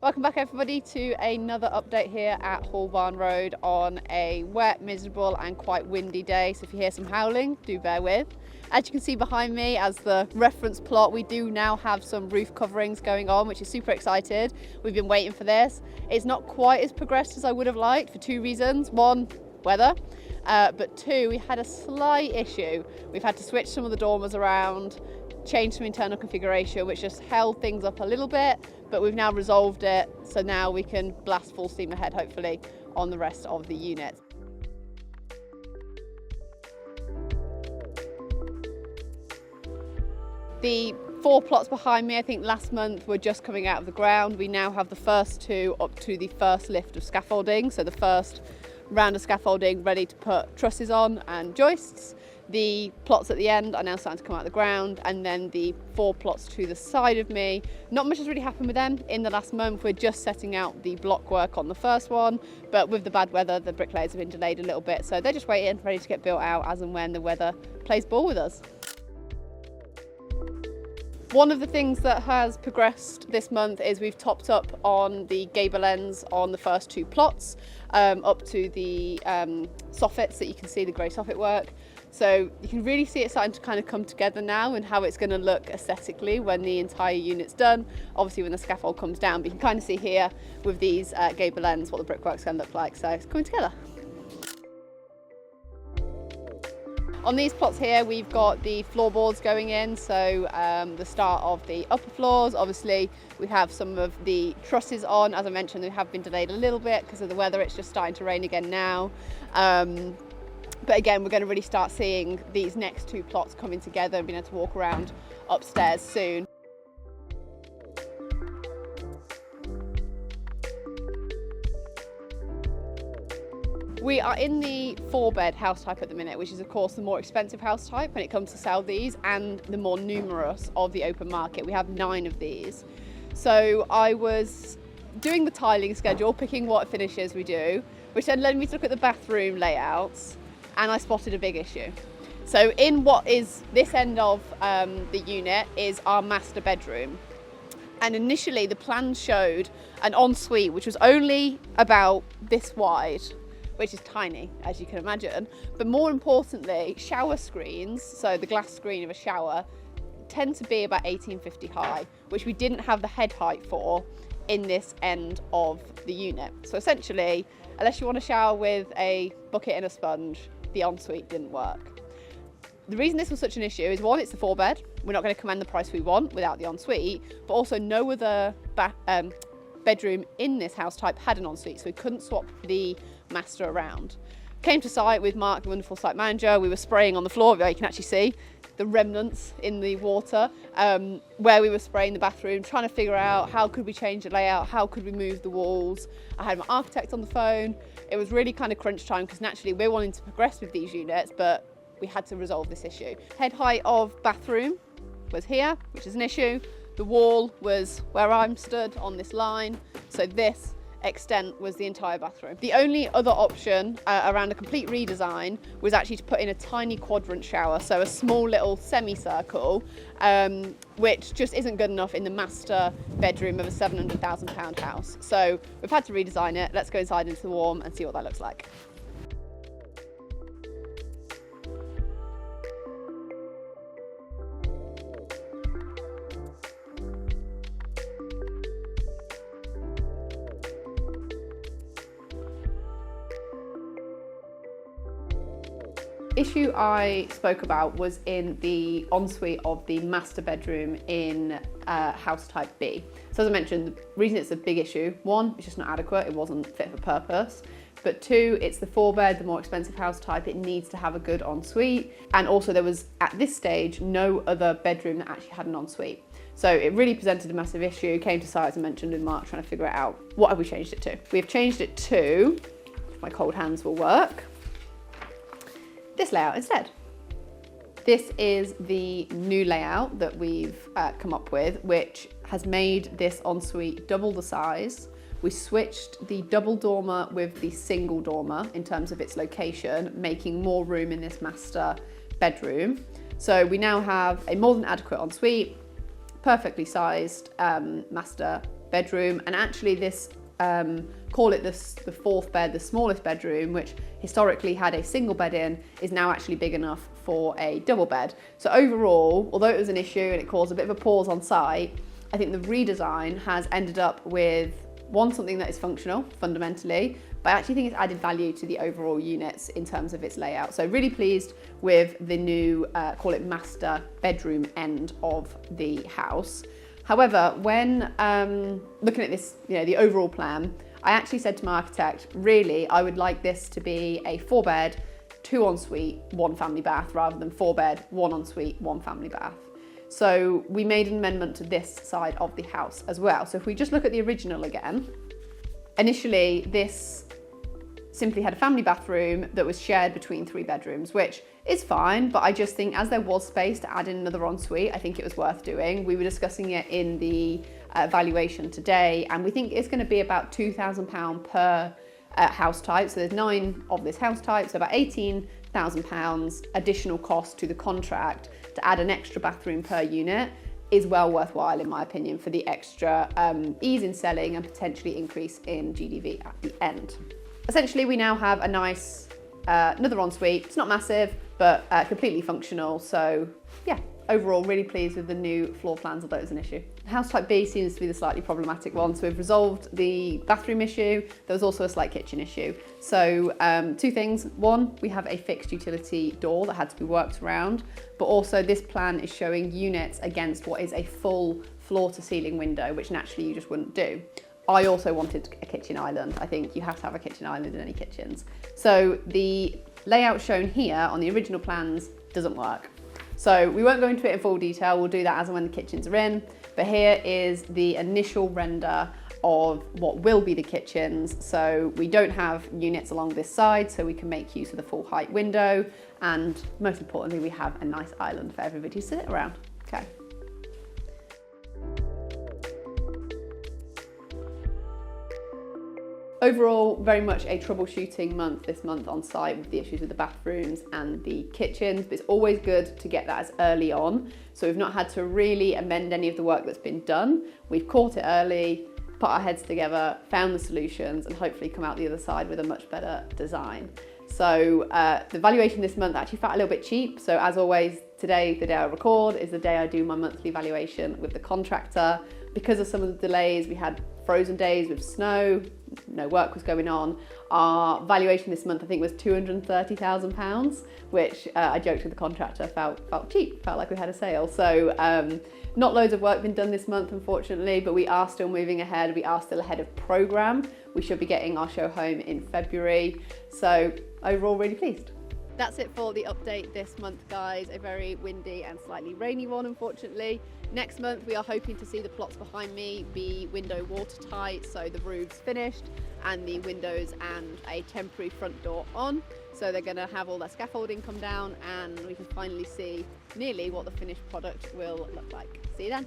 Welcome back everybody to another update here at Hall Barn Road on a wet, miserable and quite windy day. So if you hear some howling, do bear with. As you can see behind me as the reference plot, we do now have some roof coverings going on, which is super excited. We've been waiting for this. It's not quite as progressed as I would have liked for two reasons. One, weather. But two, we had a slight issue. We've had to switch some of the dormers around, change some internal configuration, which just held things up a little bit, but we've now resolved it. So now we can blast full steam ahead, hopefully, on the rest of the unit. The 4 plots behind me, I think last month were just coming out of the ground. We now have the first two up to the first lift of scaffolding. So the first round of scaffolding ready to put trusses on and joists. The plots at the end are now starting to come out of the ground, and then the 4 plots to the side of me, not much has really happened with them in the last month. We're just setting out the block work on the first one, but with the bad weather the bricklayers have been delayed a little bit, so they're just waiting, ready to get built out as and when the weather plays ball with us. One of the things that has progressed this month is we've topped up on the gable ends on the first 2 plots, up to the soffits that you can see, the grey soffit work. So you can really see it starting to kind of come together now and how it's going to look aesthetically when the entire unit's done. Obviously when the scaffold comes down, but you can kind of see here with these gable ends what the brickwork's going to look like. So it's coming together. On these plots here, we've got the floorboards going in, so the start of the upper floors. Obviously, we have some of the trusses on. As I mentioned, they have been delayed a little bit because of the weather. It's just starting to rain again now. But again, we're going to really start seeing these next 2 plots coming together and being able to walk around upstairs soon. We are in the 4-bed house type at the minute, which is of course the more expensive house type when it comes to sell these, and the more numerous of the open market. We have 9 of these. So I was doing the tiling schedule, picking what finishes we do, which then led me to look at the bathroom layouts, and I spotted a big issue. So in what is this end of the unit is our master bedroom. And initially the plan showed an ensuite, which was only about this wide, which is tiny, as you can imagine. But more importantly, shower screens, so the glass screen of a shower, tend to be about 1850 high, which we didn't have the head height for in this end of the unit. So essentially, unless you want to shower with a bucket and a sponge, the ensuite didn't work. The reason this was such an issue is, one, it's a 4-bed. We're not going to command the price we want without the ensuite, but also no other bedroom in this house type had an ensuite, so we couldn't swap the master around. Came to site with Mark, the wonderful site manager. We were spraying on the floor. You can actually see the remnants in the water where we were spraying the bathroom, trying to figure out how could we change the layout, how could we move the walls. I had my architect on the phone. It was really kind of crunch time because naturally we're wanting to progress with these units, but we had to resolve this issue. Head height of bathroom was here, which is an issue. The wall was where I'm stood on this line, so this extent was the entire bathroom. The only other option around a complete redesign was actually to put in a tiny quadrant shower, so a small little semicircle, which just isn't good enough in the master bedroom of a £700,000 house. So we've had to redesign it. Let's go inside into the warm and see what that looks like. Issue I spoke about was in the ensuite of the master bedroom in house type B. So as I mentioned, the reason it's a big issue, 1, it's just not adequate, it wasn't fit for purpose. But 2, it's the 4-bed, the more expensive house type, it needs to have a good ensuite. And also there was, at this stage, no other bedroom that actually had an ensuite. So it really presented a massive issue. Came to site, as I mentioned, in March, trying to figure it out. What have we changed it to? We've changed it to, if my cold hands will work, this layout instead. This is the new layout that we've come up with, which has made this ensuite double the size. We switched the double dormer with the single dormer in terms of its location, making more room in this master bedroom. So we now have a more than adequate ensuite, perfectly sized master bedroom, and actually this, call it the fourth bed, the smallest bedroom, which historically had a single bed in, is now actually big enough for a double bed. So overall, although it was an issue and it caused a bit of a pause on site, I think the redesign has ended up with something that is functional fundamentally, but I actually think it's added value to the overall units in terms of its layout. So really pleased with the new, call it master bedroom end of the house. However, when looking at this, the overall plan, I actually said to my architect, really, I would like this to be a 4-bed, 2 ensuite, 1 family bath, rather than 4-bed, 1 ensuite, 1 family bath. So we made an amendment to this side of the house as well. So if we just look at the original again, initially this simply had a family bathroom that was shared between 3 bedrooms, which is fine, but I just think as there was space to add in another ensuite, I think it was worth doing. We were discussing it in the valuation today, and we think it's going to be about £2,000 per house type. So there's 9 of this house type, so about £18,000 additional cost to the contract to add an extra bathroom per unit is well worthwhile in my opinion for the extra ease in selling and potentially increase in GDV at the end. Essentially, we now have a nice another ensuite. It's not massive, but completely functional. So yeah, overall really pleased with the new floor plans, although it was an issue. House type B seems to be the slightly problematic one. So we've resolved the bathroom issue. There was also a slight kitchen issue. So 2 things. 1, we have a fixed utility door that had to be worked around, but also this plan is showing units against what is a full floor to ceiling window, which naturally you just wouldn't do. I also wanted a kitchen island. I think you have to have a kitchen island in any kitchens. So the layout shown here on the original plans doesn't work. So we won't go into it in full detail. We'll do that as and when the kitchens are in. But here is the initial render of what will be the kitchens. So we don't have units along this side, so we can make use of the full height window. And most importantly, we have a nice island for everybody to sit around. Okay. Overall, very much a troubleshooting month this month on site with the issues with the bathrooms and the kitchens, but it's always good to get that as early on. So we've not had to really amend any of the work that's been done. We've caught it early, put our heads together, found the solutions, and hopefully come out the other side with a much better design. So the valuation this month actually felt a little bit cheap. So as always, today, the day I record, is the day I do my monthly valuation with the contractor. Because of some of the delays, we had frozen days with snow, no work was going on. Our valuation this month, I think, was £230,000, which I joked with the contractor, felt cheap, felt like we had a sale. So not loads of work been done this month, unfortunately, but we are still moving ahead. We are still ahead of programme. We should be getting our show home in February. So overall, really pleased. That's it for the update this month, guys. A very windy and slightly rainy one, unfortunately. Next month, we are hoping to see the plots behind me be window watertight, so the roof's finished and the windows and a temporary front door on. So they're going to have all their scaffolding come down and we can finally see nearly what the finished product will look like. See you then.